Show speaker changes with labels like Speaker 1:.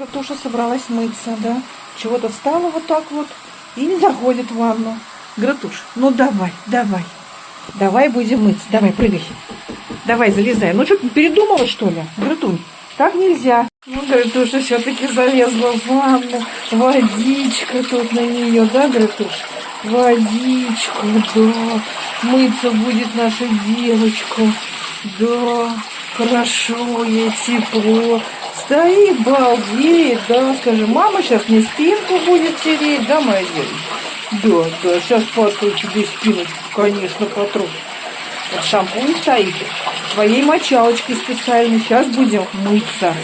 Speaker 1: Гратуша собралась мыться, да? Чего-то встала вот так вот и не заходит в ванну. Гратуш, ну давай, давай. Давай будем мыться. Давай, прыгай. Давай, залезай. Ну что, передумала, что ли? Гратунь, так нельзя. Ну, Гратуша все-таки залезла в ванну. Водичка тут на нее, да, Гратуш? Водичку, да. Мыться будет наша девочка. Да, хорошо ей, тепло. Стоит, балдеет, да, скажи, мама сейчас мне спинку будет тереть, да, моя девочка? Да, сейчас потру тебе спиночку, конечно, потру. Вот шампунь стоит, твоей мочалочкой специальной, сейчас будем мыться.